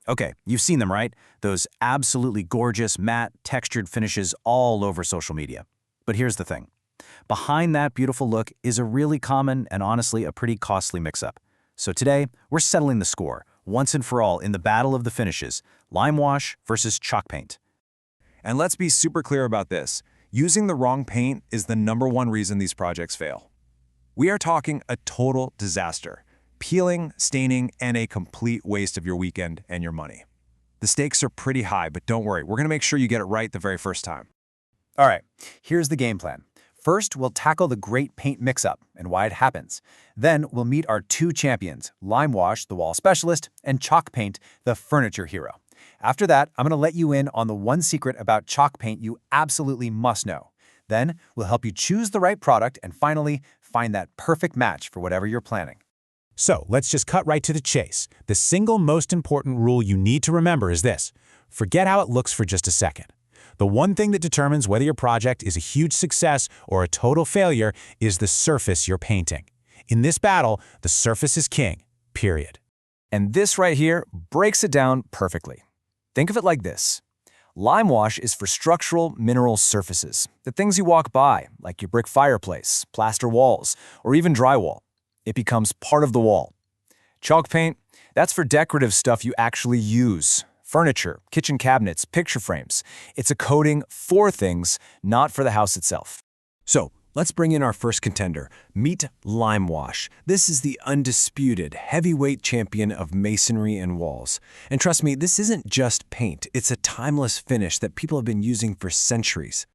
Okay, you've seen them, right? Those absolutely gorgeous, matte, textured finishes all over social media. But here's the thing. Behind that beautiful look is a really common and honestly a pretty costly mix-up. So today, we're settling the score, once and for all, in the battle of the finishes, Limewash versus chalk paint. And let's be super clear about this. Using the wrong paint is the #1 reason these projects fail. We are talking a total disaster. Peeling, staining, and a complete waste of your weekend and your money. The stakes are pretty high, but don't worry, we're going to make sure you get it right the very first time. All right, here's the game plan. First, we'll tackle the great paint mix-up and why it happens. Then, we'll meet our two champions, Limewash, the wall specialist, and chalk paint, the furniture hero. After that, I'm going to let you in on the one secret about chalk paint you absolutely must know. Then, we'll help you choose the right product and finally, find that perfect match for whatever you're planning. So let's just cut right to the chase. The single most important rule you need to remember is this. Forget how it looks for just a second. The one thing that determines whether your project is a huge success or a total failure is the surface you're painting. In this battle, the surface is king, period. And this right here breaks it down perfectly. Think of it like this. Limewash is for structural mineral surfaces, the things you walk by, like your brick fireplace, plaster walls, or even drywall. It becomes part of the wall. Chalk paint, that's for decorative stuff you actually use. Furniture, kitchen cabinets, picture frames. It's a coating for things, not for the house itself. So, let's bring in our first contender. Meet Limewash. This is the undisputed heavyweight champion of masonry and walls. And trust me, this isn't just paint. It's a timeless finish that people have been using for centuries.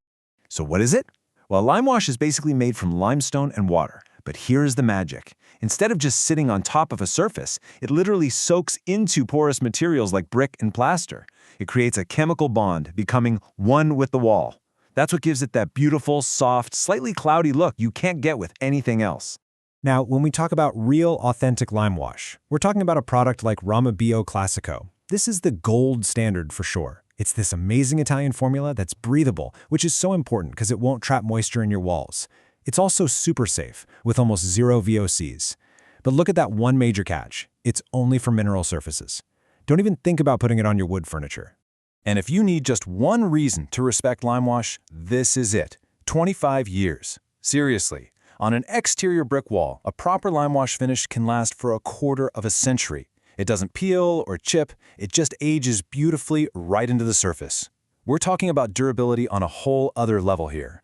So what is it? Well, Limewash is basically made from limestone and water. But here's the magic. Instead of just sitting on top of a surface, it literally soaks into porous materials like brick and plaster. It creates a chemical bond, becoming one with the wall. That's what gives it that beautiful, soft, slightly cloudy look you can't get with anything else. Now, when we talk about real, authentic Limewash, we're talking about a product like Bio Classico. This is the gold standard for sure. It's this amazing Italian formula that's breathable, which is so important because it won't trap moisture in your walls. It's also super safe, with almost zero VOCs. But look at that one major catch. It's only for mineral surfaces. Don't even think about putting it on your wood furniture. And if you need just one reason to respect Limewash, this is it. 25 years. Seriously, on an exterior brick wall, a proper Limewash finish can last for a quarter of a century. It doesn't peel or chip, it just ages beautifully right into the surface. We're talking about durability on a whole other level here.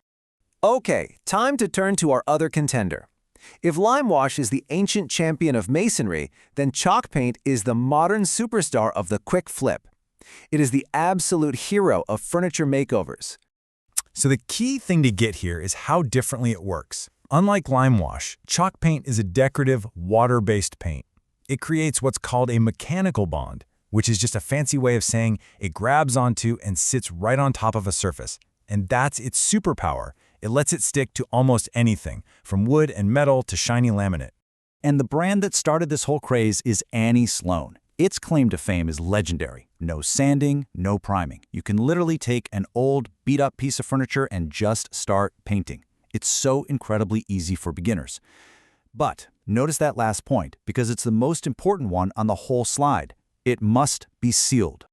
Okay, time to turn to our other contender. If Limewash is the ancient champion of masonry, then chalk paint is the modern superstar of the quick flip. It is the absolute hero of furniture makeovers. So the key thing to get here is how differently it works. Unlike Limewash, chalk paint is a decorative, water-based paint. It creates what's called a mechanical bond, which is just a fancy way of saying it grabs onto and sits right on top of a surface. And that's its superpower. It lets it stick to almost anything, from wood and metal to shiny laminate. And the brand that started this whole craze is Annie Sloan. Its claim to fame is legendary. No sanding, no priming. You can literally take an old, beat-up piece of furniture and just start painting. It's so incredibly easy for beginners. But notice that last point, because it's the most important one on the whole slide. It must be sealed.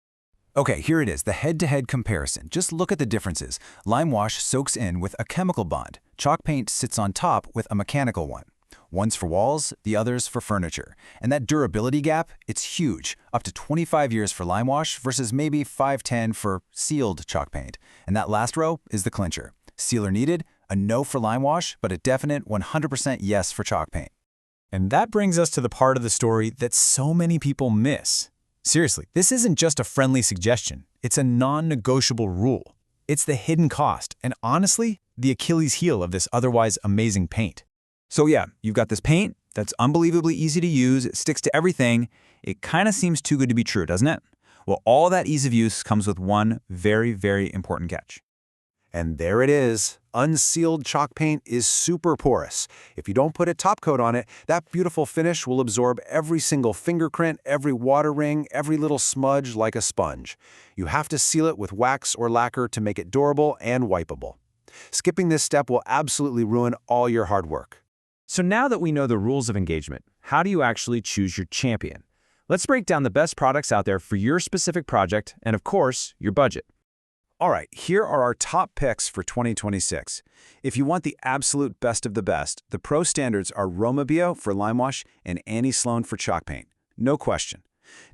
Okay, here it is, the head-to-head comparison. Just look at the differences. Limewash soaks in with a chemical bond. Chalk paint sits on top with a mechanical one. One's for walls, the other's for furniture. And that durability gap, it's huge. Up to 25 years for Limewash versus maybe 5-10 for sealed chalk paint. And that last row is the clincher. Sealer needed, a no for Limewash, but a definite 100% yes for chalk paint. And that brings us to the part of the story that so many people miss. Seriously, this isn't just a friendly suggestion. It's a non-negotiable rule. It's the hidden cost, and honestly, the Achilles heel of this otherwise amazing paint. So yeah, you've got this paint that's unbelievably easy to use, it sticks to everything. It kind of seems too good to be true, doesn't it? Well, all that ease of use comes with one very, very important catch. And there it is. Unsealed chalk paint is super porous. If you don't put a top coat on it, that beautiful finish will absorb every single fingerprint, every water ring, every little smudge like a sponge. You have to seal it with wax or lacquer to make it durable and wipeable. Skipping this step will absolutely ruin all your hard work. So now that we know the rules of engagement, how do you actually choose your champion? Let's break down the best products out there for your specific project and, of course, your budget. All right, here are our top picks for 2026. If you want the absolute best of the best, the pro standards are Romabio for Limewash and Annie Sloan for chalk paint. No question.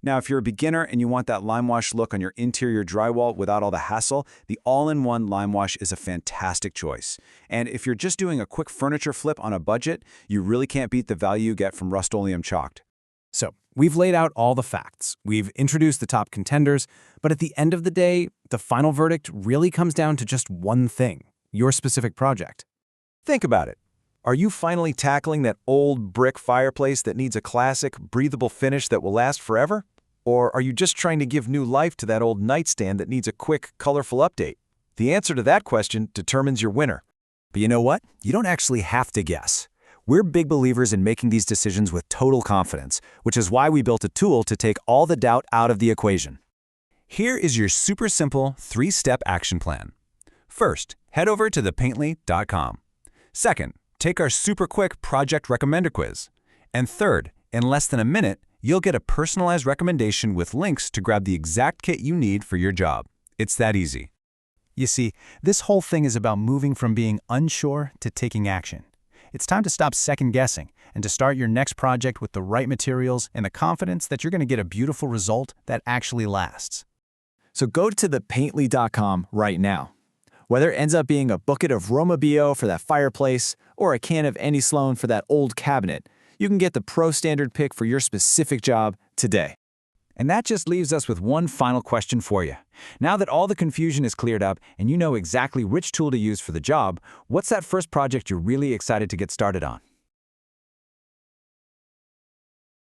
Now, if you're a beginner and you want that Limewash look on your interior drywall without all the hassle, the all-in-one Limewash is a fantastic choice. And if you're just doing a quick furniture flip on a budget, you really can't beat the value you get from Rust-Oleum Chalked. So, we've laid out all the facts. We've introduced the top contenders, but at the end of the day, the final verdict really comes down to just one thing: your specific project. Think about it. Are you finally tackling that old brick fireplace that needs a classic, breathable finish that will last forever? Or are you just trying to give new life to that old nightstand that needs a quick, colorful update? The answer to that question determines your winner. But you know what? You don't actually have to guess. We're big believers in making these decisions with total confidence, which is why we built a tool to take all the doubt out of the equation. Here is your super simple 3-step action plan. First, head over to thepaintly.com. Second, take our super quick project recommender quiz. And third, in less than a minute, you'll get a personalized recommendation with links to grab the exact kit you need for your job. It's that easy. You see, this whole thing is about moving from being unsure to taking action. It's time to stop second-guessing and to start your next project with the right materials and the confidence that you're going to get a beautiful result that actually lasts. So go to thepaintly.com right now. Whether it ends up being a bucket of Romabio for that fireplace or a can of Annie Sloan for that old cabinet, you can get the pro standard pick for your specific job today. And that just leaves us with one final question for you. Now that all the confusion is cleared up and you know exactly which tool to use for the job, what's that first project you're really excited to get started on?